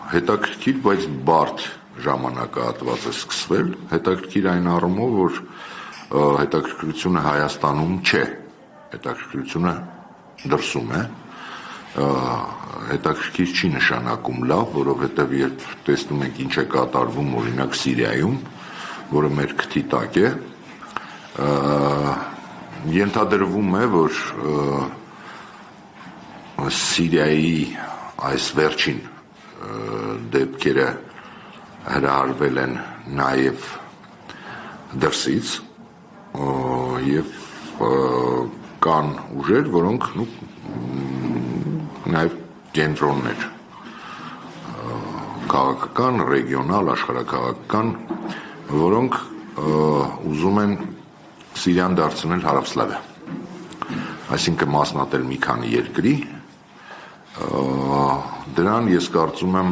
հետաքրքիր, բայց բարդ ժամանակահատված է սկսվել, հետաքրքիր այն առումով, որ հետաքրքրությունը Հայաստանում չէ, հետաքրքրությունը դրսում է, հետաքրքիր չի նշանակում լավ, որովհետև երբ տեսնում ենք ինչ է կատարվում օրինակ Սիրիայում, որը մեր քթի տակ է, ենթադրվում է, որ Սիրիայի այս վերջին դեպքերը հրահարվել են նաև դրսից և կան ուժեր, որոնք նաև կենտրոններ քաղաքական, ռեգիոնալ, աշխարհաքաղաքական, որոնք ուզում են Սիրիան դարձնել Հարավսլավիա, այսինքն մասնատել մի քանի երկրի, դրան ես կարծում եմ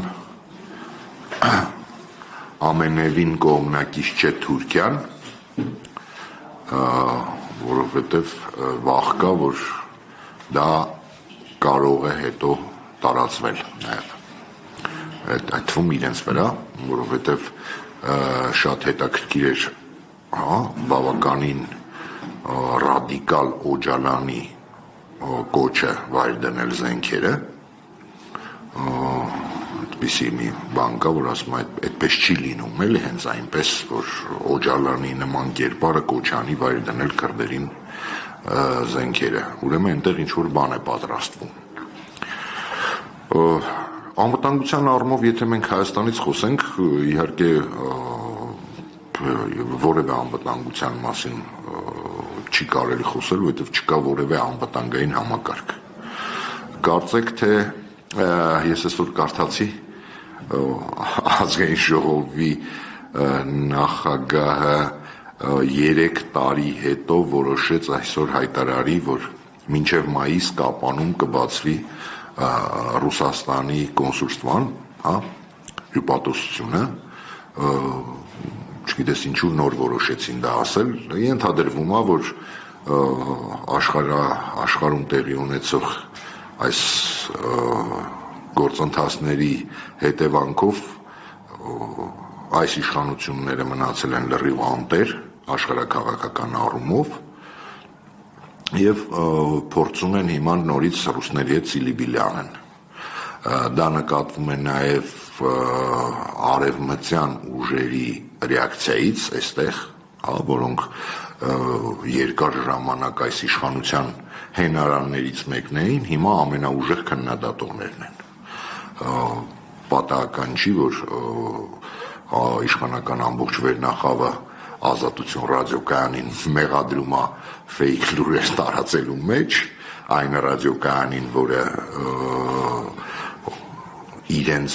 ամենևին կողմնակից չէ Թուրքիան, որովհետև վախ կա, որ դա կարող է հետո տարածվել նաև այդ թվում իրենց վրա, որովհետև շատ հետաքրքիր էր բավականին ռադիկալ Օջալանի կոչը վայր դնել զենքերը, այդպիսի մի բան կա, որ ասում է այդպես չի լինում, էլի հենց այնպես, որ Օջալանի նման կերպարը կոչանի վայր դնել քրդերին զենքերը, ուրեմն այնտեղ ինչ-որ բան է պատրաստվում։ Անվտանգության առումով, եթե մենք Հայաստանից խոսենք, իհարկե որևէ անվտանգության մասին չի կարելի խոսել, որովհետև չկա որևէ անվտանգային համակարգ։ Կարծեք, թե ես այսօր կարդացի Ազգային ժողովի նախագահը 3 տարի հետո որոշեց այսօր հայտարարի, որ մինչև մայիս Կապանում կբացվի Ռուսաստանի կոնսուլստվան հյուպատոսությունը, չգիտես ինչու նոր որոշեցին դա ասել, ենթադրվում է, որ աշխարհում տեղի ունեցող այս գործընթացների հետևանքով այս իշխանությունները մնացել են լրիվ անտեր աշխարհաքաղաքական առումով և փորձում են հիմա նորից ռուսների հետ սիլիբիլիան են։ Դա նկատվում է նաև արևմտյան ուժերի ռեակցիայից այստեղ, որոնք երկար ժամանակ այս իշխանության հենարաններից մեկն էին, հիմա ամենաուժեղ քննադատողներն են։ Պատահական չի, որ իշխանական ամբողջ վերնախավը Ազատություն ռադիոկայանին մեղադրում է ֆեյք լուրեր տարածելու մեջ, այն ռադիոկայանին, որը իրենց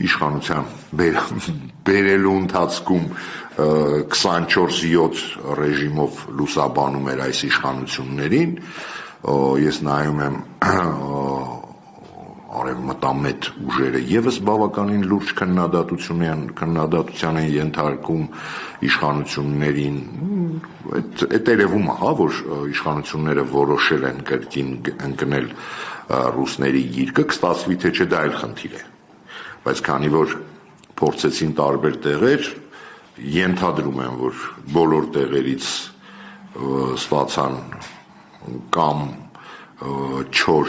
իշխանության բերելու ընթացքում 24/7 ռեժիմով լուսաբանում էր այս իշխանություններին, ես նայում եմ արևմտամետ ուժերը եւս բավականին լուրջ քննադատության են ենթարկում իշխանություններին, այդ երևում է, որ իշխանությունները որոշել են կրկին ընկնել ռուսների գիրկը, կստացվի թե չէ դա այլ խնդիր է, բայց քանի որ փորձեցին տարբեր տեղեր, ենթադրում եմ, որ բոլոր տեղերից ստացան կամ չոր,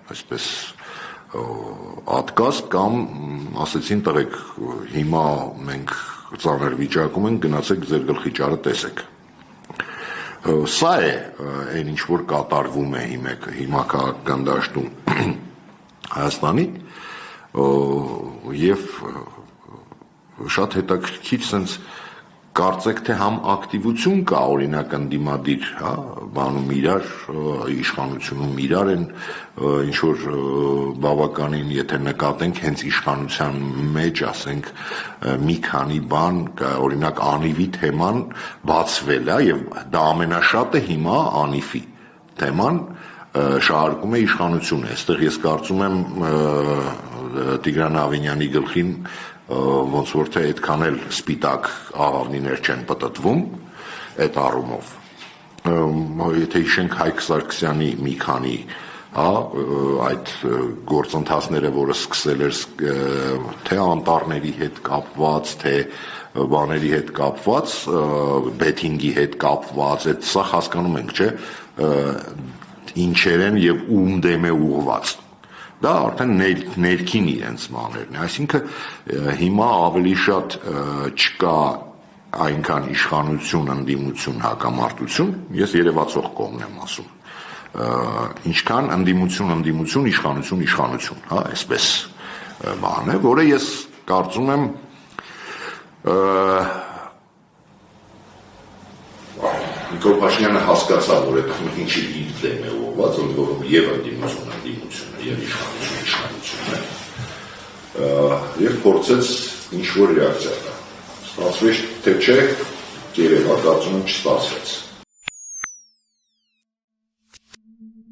այսպես ատկաս կամ ասեցին տղեկ, հիմա մենք ծանր վիճակում ենք, գնացեք ձեր գլխի ճարը տեսեք։ Սա է այն ինչ որ կատարվում է հիմա քաղաքական դաշտում Հայաստանի և շատ հետաքրքիր սենց կարծեք թե համ ակտիվություն կա օրինակ ընդդիմադիր բանում իրար, իշխանությունում իրար են ինչ-որ բավականին, եթե նկատենք հենց իշխանության մեջ, ասենք, մի քանի բան, օրինակ անիվի թեման բացվել է և դա ամենաշատը հիմա անիվի թեման շահարկում է իշխանությունը, այստեղ ես կարծում եմ Տիգրան Ավինյանի գլխին ոնց որ թե այդքան էլ սպիտակ աղավնիներ չեն պտտվում այդ առումով։ Եթե հիշենք Հայկ Սարգսյանի մի քանի այդ գործընթացները, որը սկսել էր թե անտառների հետ կապված, թե բաների հետ կապված, բեթինգի հետ կապված, այդ սա հասկանում ենք, չէ, ինչեր են եւ ում դեմ է ուղղված։ Դա արդեն ներքին իրենց բաներն է, այսինքն հիմա ավելի շատ չկա այնքան իշխանություն, ընդդիմություն, հակամարտություն, ես երևացող կողմն եմ ասում, ինչքան ընդդիմություն, իշխանություն, հա, այսպես բան է, որը ես կարծում եմ Նիկոլ Փաշինյանը հասկացավ, որ այդ ինչի իր դեմ է ուղղված, որովհետև եւ ընդդիմությունը, եւ իշխանությունը եւ փորձեց ինչ-որ ռեակցիա տալ։ Ստացվեց թե չէ, երևա կարծում եմ չստացվեց։